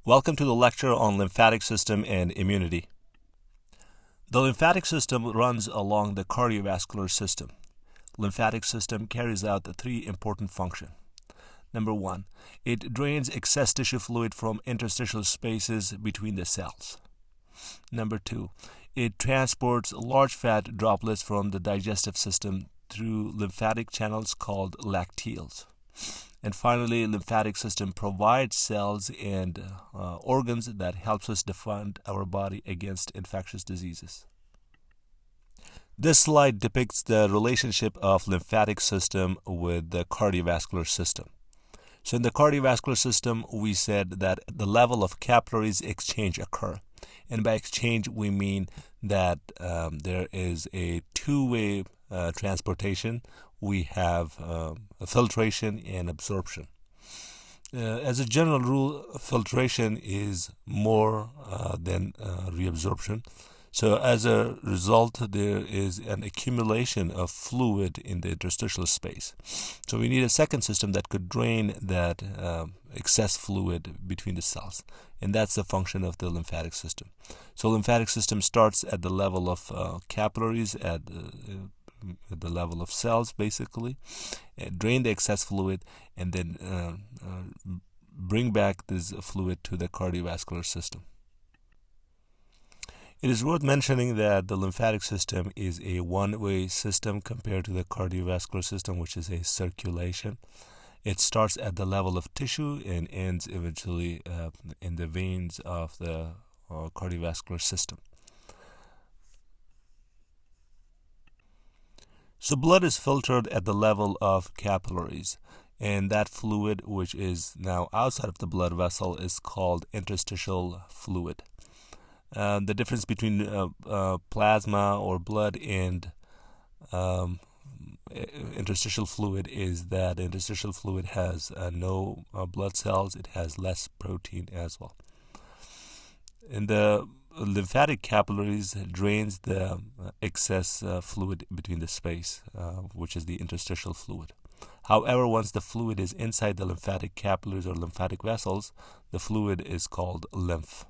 Welcome to the lecture on lymphatic system and immunity. The lymphatic system runs along the cardiovascular system. Lymphatic system carries out the three important functions. Number one, it drains excess tissue fluid from interstitial spaces between the cells. Number two, it transports large fat droplets from the digestive system through lymphatic channels called lacteals. And finally, lymphatic system provides cells and organs that helps us defend our body against infectious diseases. This slide depicts the relationship of lymphatic system with the cardiovascular system. So in the cardiovascular system, we said that the level of capillaries exchange occur. And by exchange, we mean that there is a two-way transportation. We have filtration and absorption. As a general rule, filtration is more than reabsorption. So as a result, there is an accumulation of fluid in the interstitial space. So we need a second system that could drain that excess fluid between the cells. And that's the function of the lymphatic system. So lymphatic system starts at the level of capillaries, at the level of cells, basically, drain the excess fluid, and then bring back this fluid to the cardiovascular system. It is worth mentioning that the lymphatic system is a one-way system compared to the cardiovascular system, which is a circulation. It starts at the level of tissue and ends eventually in the veins of the cardiovascular system. So blood is filtered at the level of capillaries, and that fluid, which is now outside of the blood vessel, is called interstitial fluid. The difference between plasma or blood and interstitial fluid is that interstitial fluid has no blood cells. It has less protein as well. In the lymphatic capillaries drains the excess fluid between the space, which is the interstitial fluid. However, once the fluid is inside the lymphatic capillaries or lymphatic vessels, the fluid is called lymph.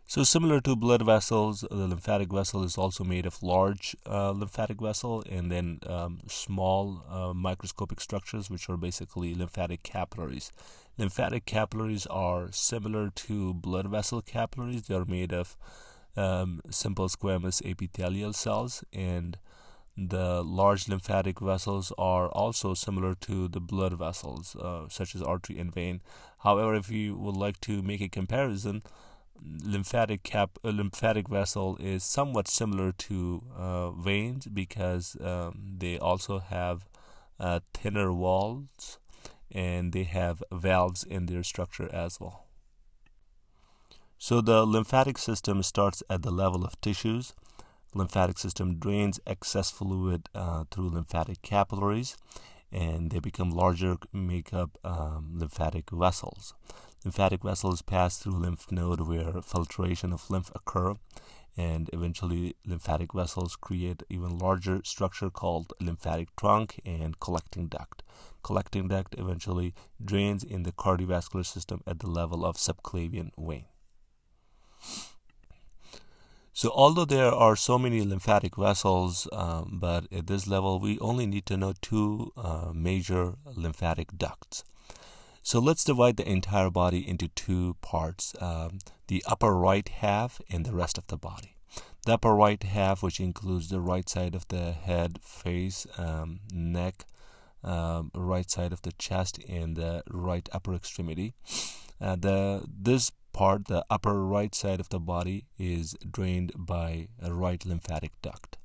So similar to blood vessels, the lymphatic vessel is also made of large lymphatic vessel and then small microscopic structures, which are basically lymphatic capillaries. Lymphatic capillaries are similar to blood vessel capillaries. They are made of simple squamous epithelial cells, and the large lymphatic vessels are also similar to the blood vessels, such as artery and vein. However, if you would like to make a comparison, lymphatic vessel is somewhat similar to veins because they also have thinner walls and they have valves in their structure as well. So the lymphatic system starts at the level of tissues. Lymphatic system drains excess fluid through lymphatic capillaries, and they become larger, make up lymphatic vessels. Lymphatic vessels pass through lymph node where filtration of lymph occur, and eventually lymphatic vessels create even larger structure called lymphatic trunk and collecting duct. Collecting duct eventually drains in the cardiovascular system at the level of subclavian vein. So although there are so many lymphatic vessels, but at this level we only need to know two major lymphatic ducts. So let's divide the entire body into two parts, the upper right half and the rest of the body. The upper right half, which includes the right side of the head, face, neck, right side of the chest, and the right upper extremity. This part, the upper right side of the body, is drained by a right lymphatic duct,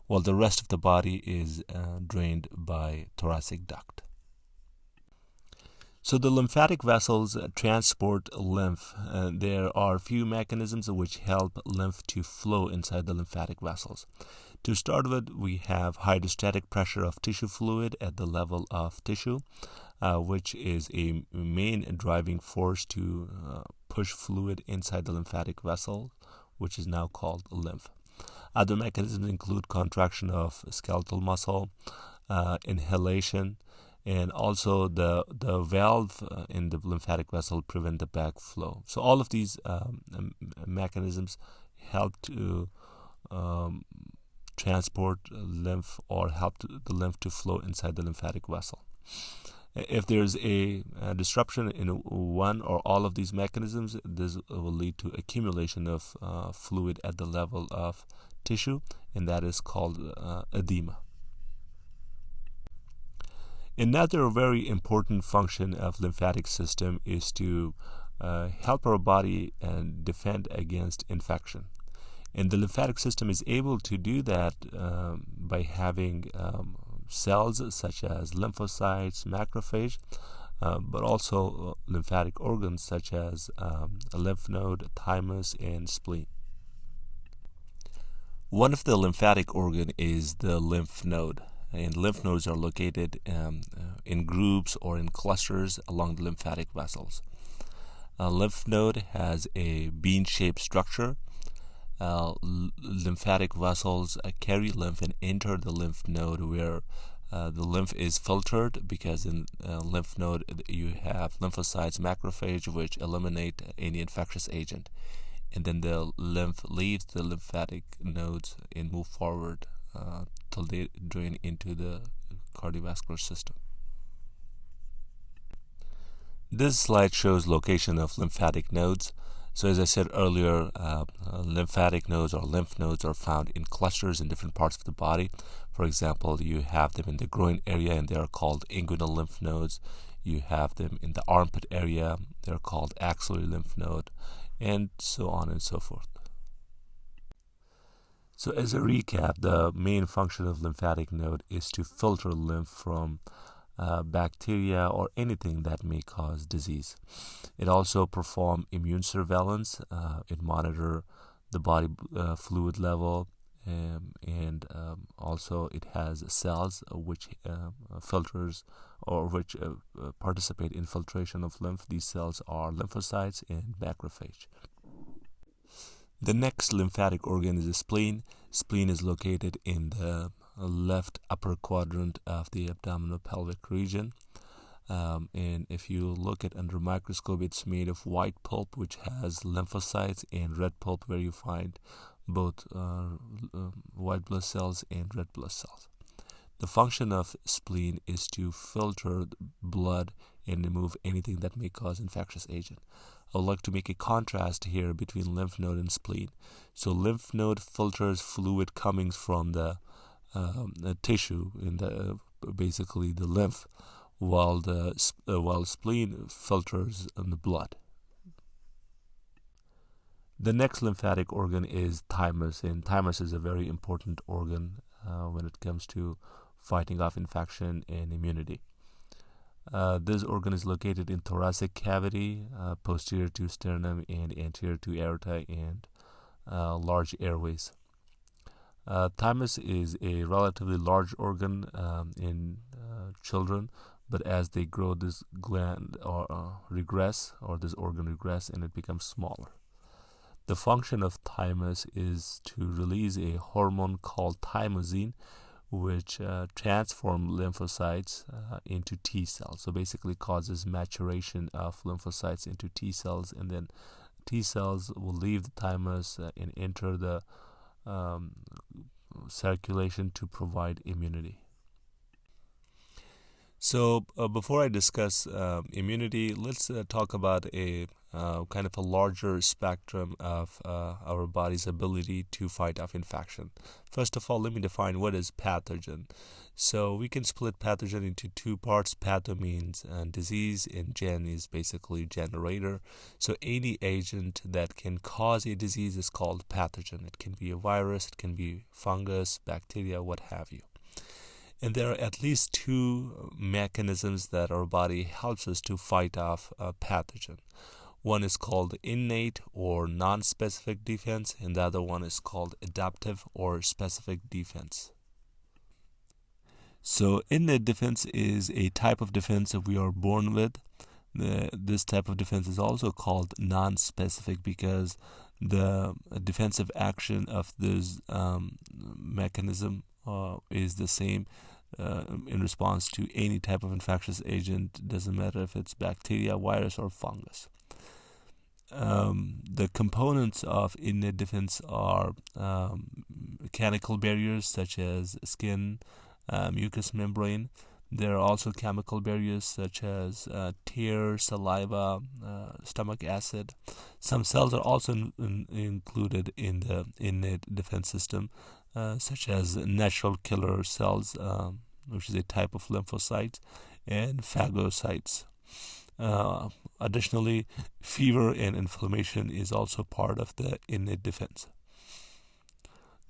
while the rest of the body is drained by thoracic duct. So the lymphatic vessels transport lymph. There are a few mechanisms which help lymph to flow inside the lymphatic vessels. To start with, we have hydrostatic pressure of tissue fluid at the level of tissue, which is a main driving force to push fluid inside the lymphatic vessel, which is now called lymph. Other mechanisms include contraction of skeletal muscle, inhalation, and also the valve in the lymphatic vessel prevent the backflow. So all of these mechanisms help to transport lymph or help the lymph to flow inside the lymphatic vessel. If there's a disruption in one or all of these mechanisms, this will lead to accumulation of fluid at the level of tissue, and that is called edema. Another very important function of lymphatic system is to help our body and defend against infection. And the lymphatic system is able to do that by having cells such as lymphocytes, macrophage, but also lymphatic organs such as a lymph node, thymus, and spleen. One of the lymphatic organ is the lymph node, and lymph nodes are located in groups or in clusters along the lymphatic vessels. A lymph node has a bean-shaped structure. Lymphatic vessels carry lymph and enter the lymph node where the lymph is filtered, because in lymph node you have lymphocytes, macrophage, which eliminate any infectious agent, and then the lymph leaves the lymphatic nodes and move forward till they drain into the cardiovascular system. This slide shows location of lymphatic nodes. So as I said earlier, lymphatic nodes or lymph nodes are found in clusters in different parts of the body. For example, you have them in the groin area, and they are called inguinal lymph nodes. You have them in the armpit area, they're called axillary lymph node, and so on and so forth. So as a recap, the main function of lymphatic node is to filter lymph from bacteria or anything that may cause disease. It also performs immune surveillance. It monitors the body fluid level, and also it has cells which filters or which participate in filtration of lymph. These cells are lymphocytes and macrophage. The next lymphatic organ is the spleen. Spleen is located in the left upper quadrant of the abdominopelvic region, and if you look at under microscope, it's made of white pulp which has lymphocytes, and red pulp where you find both white blood cells and red blood cells. The function of spleen is to filter blood and remove anything that may cause infectious agent. I would like to make a contrast here between lymph node and spleen. So lymph node filters fluid coming from the tissue in the basically the lymph, while spleen filters in the blood. The next lymphatic organ is thymus, and thymus is a very important organ when it comes to fighting off infection and immunity. This organ is located in thoracic cavity, posterior to sternum and anterior to aorta and large airways. Thymus is a relatively large organ in children, but as they grow, this gland or regress, or this organ regress, and it becomes smaller. The function of thymus is to release a hormone called thymosin, which transform lymphocytes into T cells. So basically causes maturation of lymphocytes into T cells, and then T cells will leave the thymus and enter the circulation to provide immunity. So before I discuss immunity, let's talk about a kind of a larger spectrum of our body's ability to fight off infection. First of all, let me define what is pathogen. So we can split pathogen into two parts. Patho means disease, and gen is basically generator. So any agent that can cause a disease is called pathogen. It can be a virus, it can be fungus, bacteria, what have you. And there are at least two mechanisms that our body helps us to fight off a pathogen. One is called innate or non-specific defense, and the other one is called adaptive or specific defense. So innate defense is a type of defense that we are born with. This type of defense is also called non-specific because the defensive action of this mechanism is the same in response to any type of infectious agent. Doesn't matter if it's bacteria, virus, or fungus. The components of innate defense are mechanical barriers such as skin, mucous membrane. There are also chemical barriers such as tear, saliva, stomach acid. Some cells are also included in the innate defense system, such as natural killer cells, which is a type of lymphocytes, and phagocytes. Additionally, fever and inflammation is also part of the innate defense.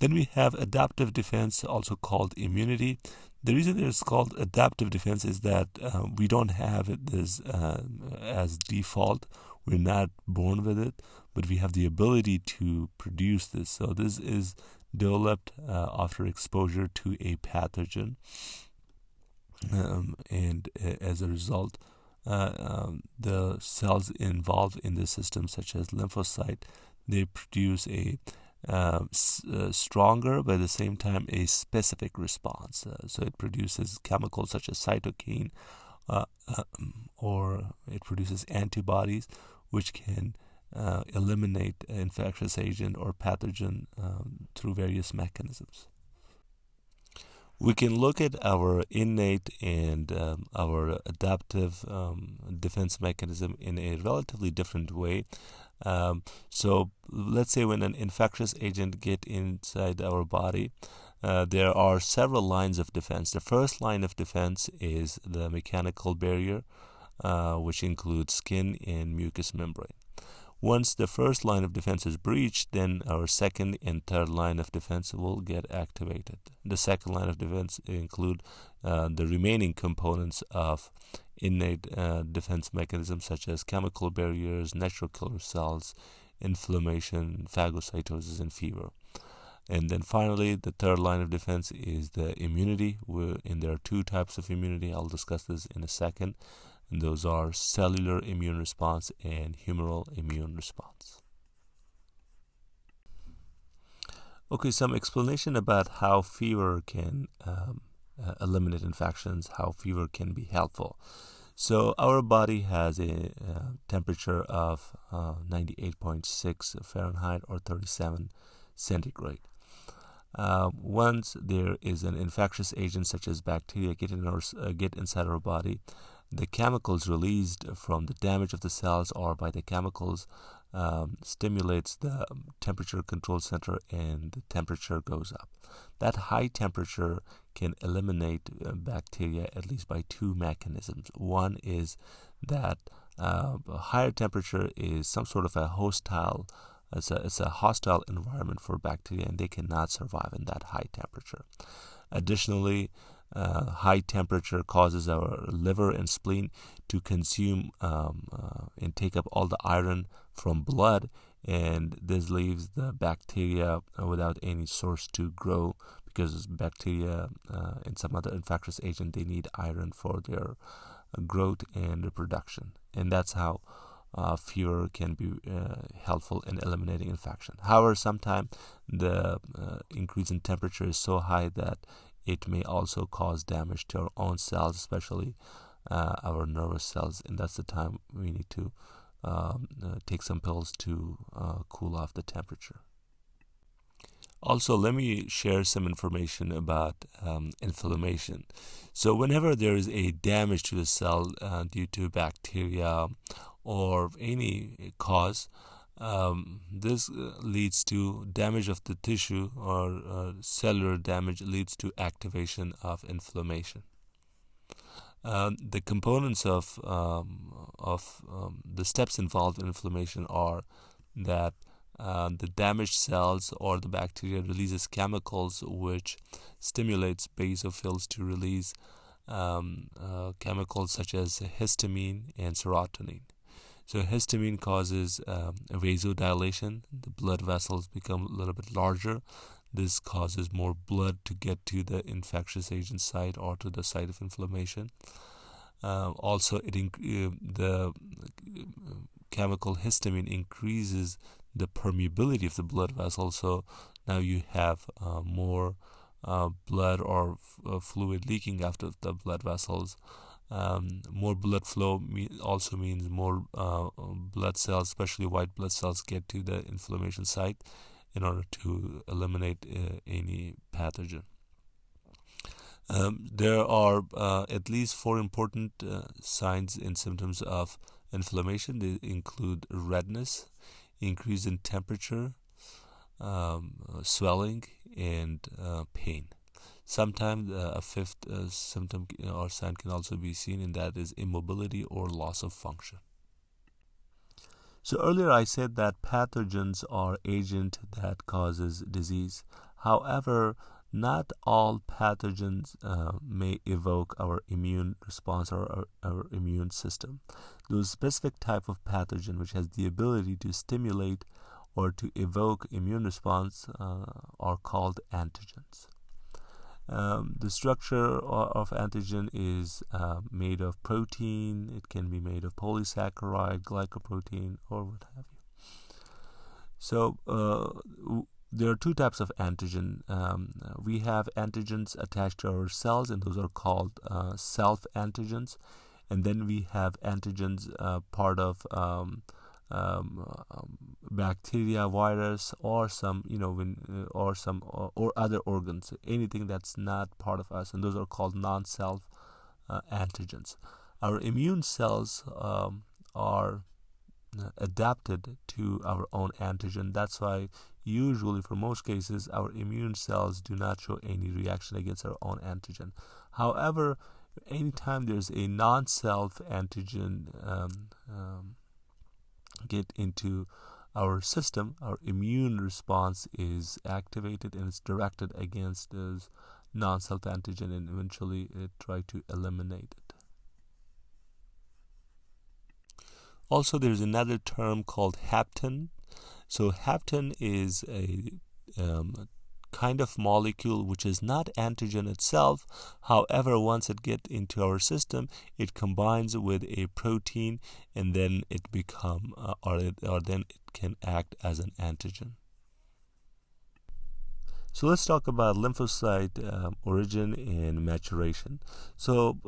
Then we have adaptive defense, also called immunity. The reason it's called adaptive defense is that we don't have this as default. We're not born with it, but we have the ability to produce this. So this is developed after exposure to a pathogen, and as a result, the cells involved in the system, such as lymphocyte, they produce a stronger, but at the same time a specific response. So it produces chemicals such as cytokine, or it produces antibodies which can eliminate infectious agent or pathogen through various mechanisms. We can look at our innate and our adaptive defense mechanism in a relatively different way. So let's say when an infectious agent gets inside our body, there are several lines of defense. The first line of defense is the mechanical barrier, which includes skin and mucous membrane. Once the first line of defense is breached, then our second and third line of defense will get activated. The second line of defense include the remaining components of innate defense mechanisms, such as chemical barriers, natural killer cells, inflammation, phagocytosis, and fever. And then finally, the third line of defense is the immunity, and there are two types of immunity. I'll discuss this in a second. And those are cellular immune response and humoral immune response. Okay, some explanation about how fever can eliminate infections, how fever can be helpful. So our body has a temperature of 98.6 Fahrenheit or 37 centigrade. Once there is an infectious agent such as bacteria get inside our body, the chemicals released from the damage of the cells or by the chemicals stimulates the temperature control center, and the temperature goes up. That high temperature can eliminate bacteria at least by two mechanisms. One is that a higher temperature is some sort of a hostile, it's a hostile environment for bacteria, and they cannot survive in that high temperature. Additionally, high temperature causes our liver and spleen to consume and take up all the iron from blood, and this leaves the bacteria without any source to grow, because bacteria and some other infectious agent, they need iron for their growth and reproduction, and that's how fever can be helpful in eliminating infection. However, sometimes the increase in temperature is so high that it may also cause damage to our own cells, especially our nervous cells, and that's the time we need to take some pills to cool off the temperature. Also, let me share some information about inflammation. So whenever there is a damage to the cell due to bacteria or any cause, this leads to damage of the tissue, or cellular damage leads to activation of inflammation. The components of the steps involved in inflammation are that the damaged cells or the bacteria releases chemicals which stimulates basophils to release chemicals such as histamine and serotonin. So histamine causes vasodilation. The blood vessels become a little bit larger. This causes more blood to get to the infectious agent site or to the site of inflammation. Also, the chemical histamine increases the permeability of the blood vessel. So now you have more blood or fluid leaking after the blood vessels. More blood flow also means more blood cells, especially white blood cells, get to the inflammation site in order to eliminate any pathogen. There are at least 4 important signs and symptoms of inflammation. They include redness, increase in temperature, swelling, and pain. Sometimes a fifth symptom or sign can also be seen, and that is immobility or loss of function. So earlier I said that pathogens are agent that causes disease. However, not all pathogens may evoke our immune response or our immune system. Those specific type of pathogen which has the ability to stimulate or to evoke immune response are called antigens. The structure of antigen is made of protein. It can be made of polysaccharide, glycoprotein, or what have you. So there are 2 types of antigen. We have antigens attached to our cells, and those are called self-antigens. And then we have antigens part of bacteria, virus, or some or other organs, anything that's not part of us, and those are called non-self antigens. Our immune cells are adapted to our own antigen. That's why usually for most cases our immune cells do not show any reaction against our own antigen. However, anytime there's a non-self antigen get into our system, our immune response is activated and it's directed against those non-self antigen, and eventually it try to eliminate it. Also, there's another term called hapten. So hapten is a kind of molecule which is not antigen itself. However, once it gets into our system, it combines with a protein, and then it become or then it can act as an antigen. So let's talk about lymphocyte origin and maturation. So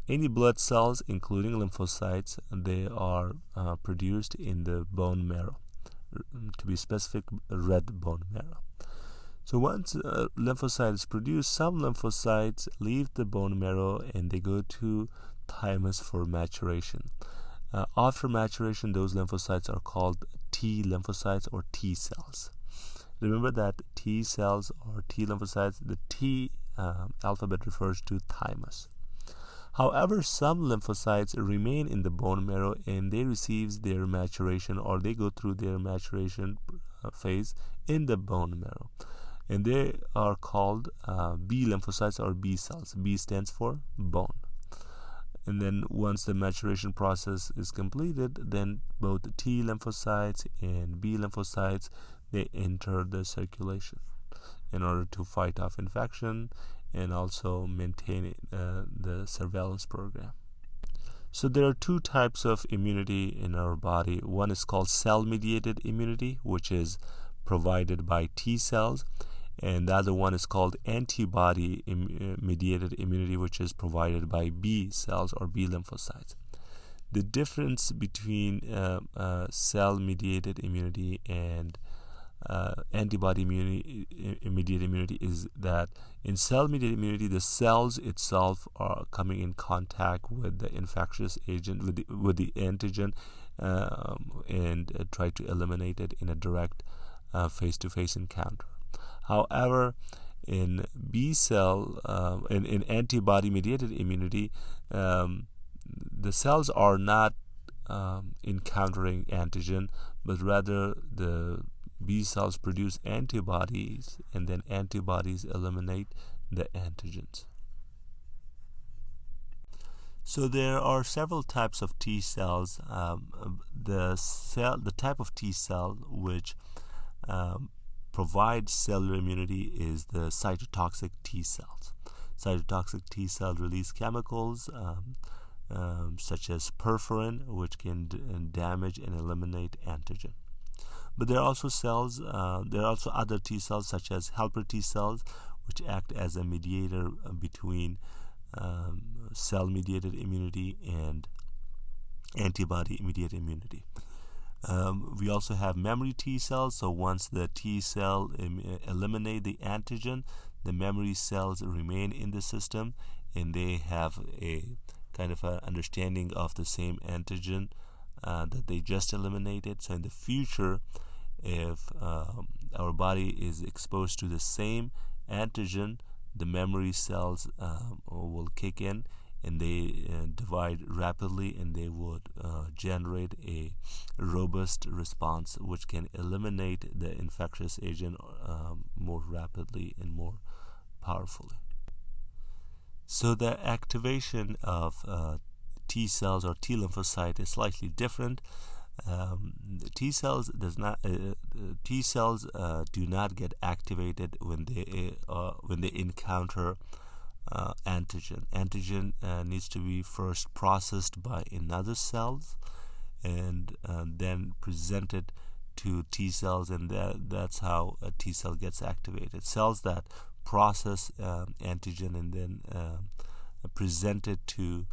any blood cells, including lymphocytes, they are produced in the bone marrow. To be specific, red bone marrow. So once lymphocyte is produced, some lymphocytes leave the bone marrow and they go to thymus for maturation. After maturation, those lymphocytes are called T lymphocytes or T cells. Remember that T cells or T lymphocytes, the T alphabet refers to thymus. However, some lymphocytes remain in the bone marrow and they receive their maturation, or they go through their maturation phase in the bone marrow. And they are called B lymphocytes or B cells. B stands for bone. And then once the maturation process is completed, then both T lymphocytes and B lymphocytes, they enter the circulation in order to fight off infection and also maintain the surveillance program. So there are 2 types of immunity in our body. One is called cell-mediated immunity, which is provided by T cells, and the other one is called antibody-mediated immunity, which is provided by B cells or B lymphocytes. The difference between cell-mediated immunity and antibody-mediated immunity is that in cell-mediated immunity, the cells itself are coming in contact with the infectious agent, with the antigen, and try to eliminate it in a direct face-to-face encounter. However, in B cell, in antibody-mediated immunity, the cells are not encountering antigen, but rather the B cells produce antibodies, and then antibodies eliminate the antigens. So there are several types of T cells. The type of T cell which provides cellular immunity is the cytotoxic T cells. Cytotoxic T cells release chemicals such as perforin, which can damage and eliminate antigen. But there are also cells. There are also other T cells, such as helper T cells, which act as a mediator between cell-mediated immunity and antibody-mediated immunity. We also have memory T cells. So once the T cell eliminate the antigen, the memory cells remain in the system, and they have a kind of an understanding of the same antigen that they just eliminated. So in the future, if our body is exposed to the same antigen, the memory cells will kick in, and they divide rapidly, and they would generate a robust response which can eliminate the infectious agent more rapidly and more powerfully. So the activation of T cells or T lymphocyte is slightly different. T cells do not get activated when they encounter antigen. Antigen needs to be first processed by another cells and then presented to T cells, and that's how a T cell gets activated. Cells that process antigen and then present it to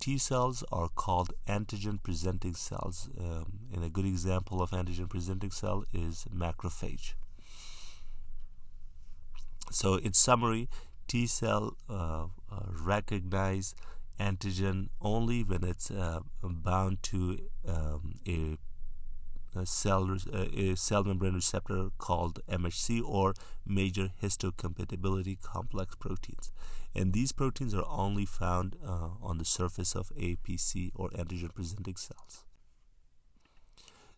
T cells are called antigen presenting cells, and a good example of antigen presenting cell is macrophage. So in summary, T cell recognize antigen only when it's bound to a cell membrane receptor called MHC, or major histocompatibility complex proteins, and these proteins are only found on the surface of APC or antigen presenting cells.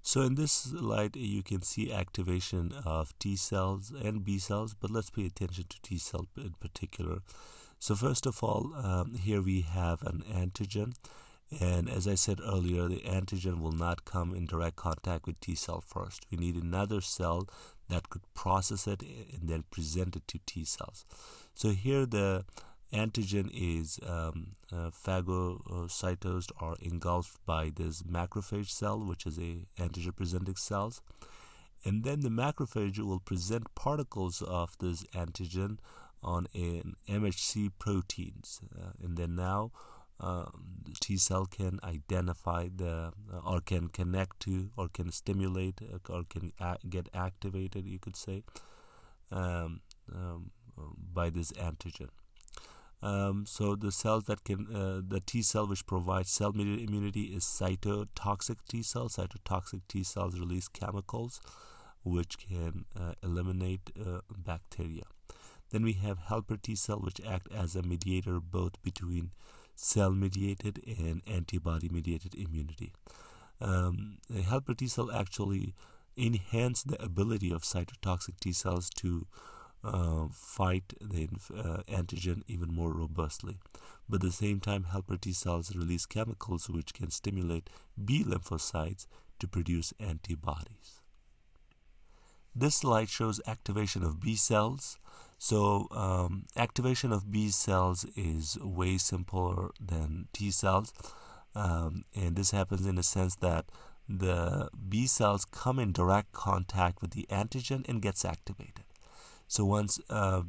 So in this slide you can see activation of T cells and B cells, but let's pay attention to T cell in particular. So first of all, here we have an antigen, and as I said earlier, the antigen will not come in direct contact with T cell first. We need another cell that could process it and then present it to T cells. So here the antigen is phagocytosed or engulfed by this macrophage cell, which is a antigen presenting cells, and then the macrophage will present particles of this antigen on an MHC proteins, and then now the T cell can identify or can connect to, or can stimulate, or can get activated, you could say, by this antigen. So the cells that can, the T cell which provides cell-mediated immunity is cytotoxic T cells. Cytotoxic T cells release chemicals which can eliminate bacteria. Then we have helper T cell, which act as a mediator both between cell-mediated and antibody-mediated immunity. A helper T cell actually enhance the ability of cytotoxic T cells to fight the antigen even more robustly. But at the same time, helper T cells release chemicals which can stimulate B lymphocytes to produce antibodies. This slide shows activation of B cells. So activation of B cells is way simpler than T cells, and this happens in the sense that the B cells come in direct contact with the antigen and gets activated. So once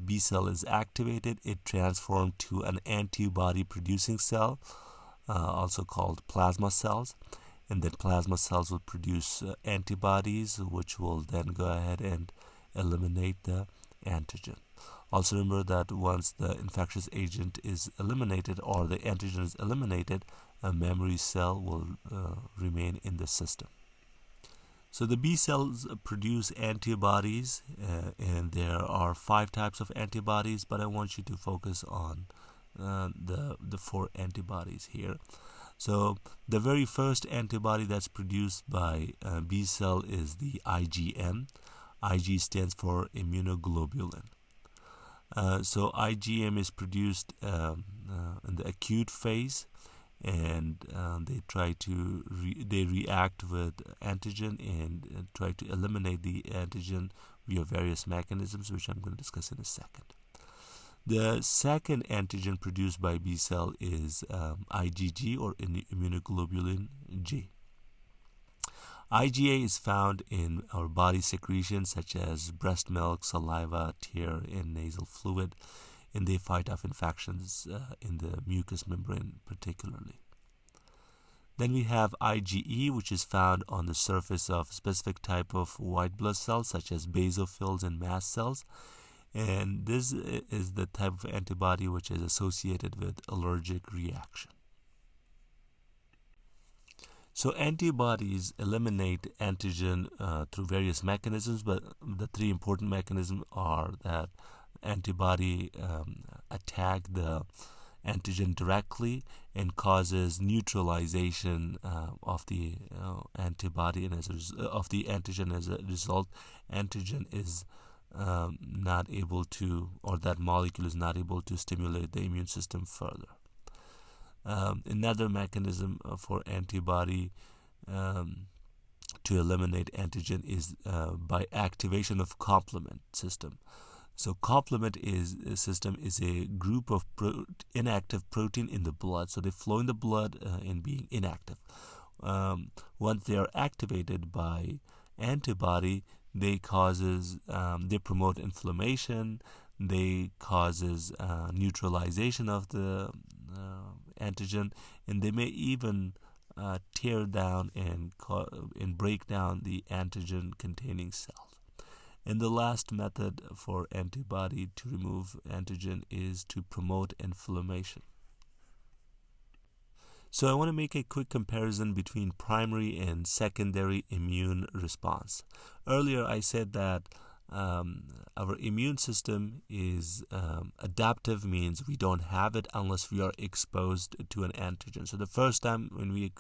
B cell is activated, it transforms to an antibody producing cell, also called plasma cells, and then plasma cells will produce antibodies which will then go ahead and eliminate the antigen. Also remember that once the infectious agent is eliminated or the antigen is eliminated, a memory cell will remain in the system. So the B cells produce antibodies, and there are 5 types of antibodies, but I want you to focus on the 4 antibodies here. So the very first antibody that's produced by B cell is the IgM. Ig stands for immunoglobulin. So IgM is produced in the acute phase, and they react with antigen and try to eliminate the antigen via various mechanisms, which I'm going to discuss in a second. The second antigen produced by B cell is IgG, or immunoglobulin G. IgA is found in our body secretions such as breast milk, saliva, tear, and nasal fluid, and they fight off infections in the mucous membrane particularly. Then we have IgE, which is found on the surface of a specific type of white blood cells such as basophils and mast cells. And this is the type of antibody which is associated with allergic reaction. So antibodies eliminate antigen through various mechanisms, but the three important mechanisms are that antibody attack the antigen directly and causes neutralization of the antibody, and of the antigen. As a result, antigen is not able to, or that molecule is not able to stimulate the immune system further. Another mechanism for antibody to eliminate antigen is by activation of complement system. So complement system is a group of inactive protein in the blood. So they flow in the blood and being inactive. Once they are activated by antibody, they promote inflammation. They causes neutralization of the antigen, and they may even tear down and break down the antigen containing cells. And the last method for antibody to remove antigen is to promote inflammation. So I want to make a quick comparison between primary and secondary immune response. Earlier I said that our immune system is adaptive, means we don't have it unless we are exposed to an antigen. So the first time when we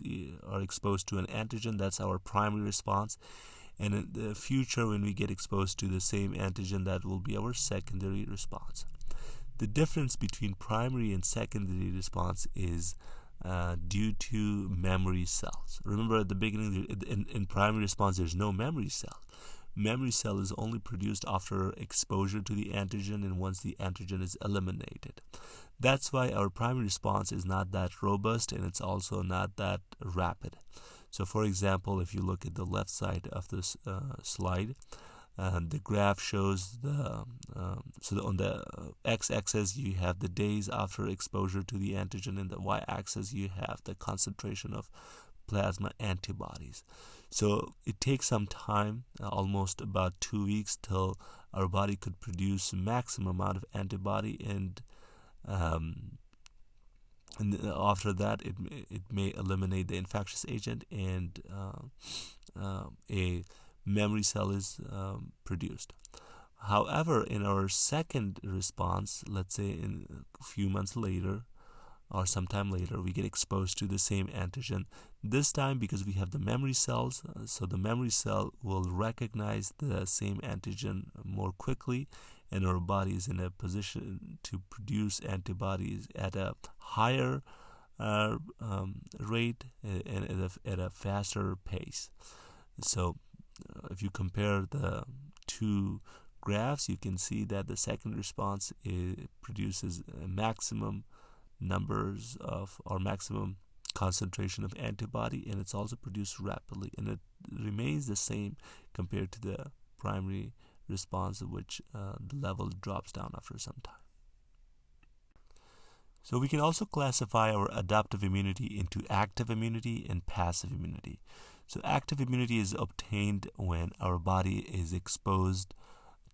are exposed to an antigen, that's our primary response. And in the future, when we get exposed to the same antigen, that will be our secondary response. The difference between primary and secondary response is due to memory cells. Remember at the beginning, in primary response, there's no memory cell. Memory cell is only produced after exposure to the antigen and once the antigen is eliminated. That's why our primary response is not that robust, and it's also not that rapid. So for example, if you look at the left side of this slide, the graph shows so on the x-axis you have the days after exposure to the antigen, and the y-axis you have the concentration of plasma antibodies. So it takes some time, almost about 2 weeks, till our body could produce maximum amount of antibody, and after that it may eliminate the infectious agent, and a memory cell is produced. However, in our second response, let's say in a few months later or sometime later, we get exposed to the same antigen. This time, because we have the memory cells, so the memory cell will recognize the same antigen more quickly, and our body is in a position to produce antibodies at a higher rate and at a faster pace. So if you compare the two graphs, you can see that the second response produces a maximum numbers of, or maximum concentration of antibody, and it's also produced rapidly, and it remains the same compared to the primary response, which the level drops down after some time. So we can also classify our adaptive immunity into active immunity and passive immunity. So active immunity is obtained when our body is exposed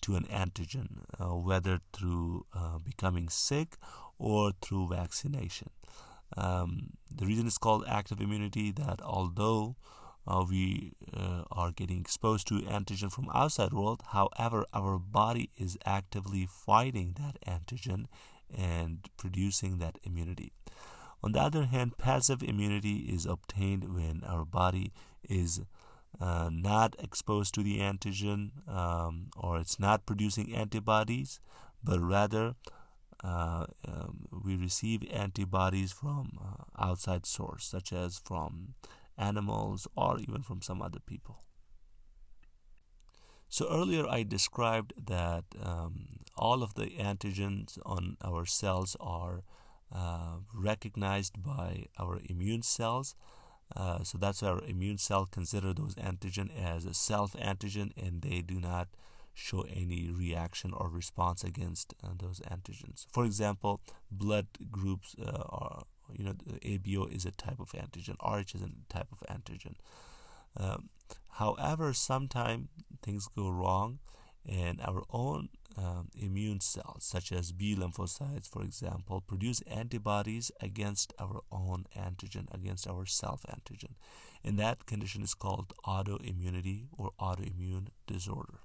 to an antigen, whether through becoming sick or through vaccination. The reason it's called active immunity, that although we are getting exposed to antigen from outside world, however, our body is actively fighting that antigen and producing that immunity. On the other hand, passive immunity is obtained when our body is not exposed to the antigen, or it's not producing antibodies, but rather we receive antibodies from outside source, such as from animals or even from some other people. So earlier I described that all of the antigens on our cells are recognized by our immune cells. So that's why our immune cell consider those antigen as a self-antigen, and they do not show any reaction or response against those antigens. For example, blood groups are, ABO is a type of antigen, RH is a type of antigen. However, sometimes things go wrong, and our own immune cells, such as B lymphocytes, for example, produce antibodies against our own antigen, against our self-antigen. And that condition is called autoimmunity or autoimmune disorder.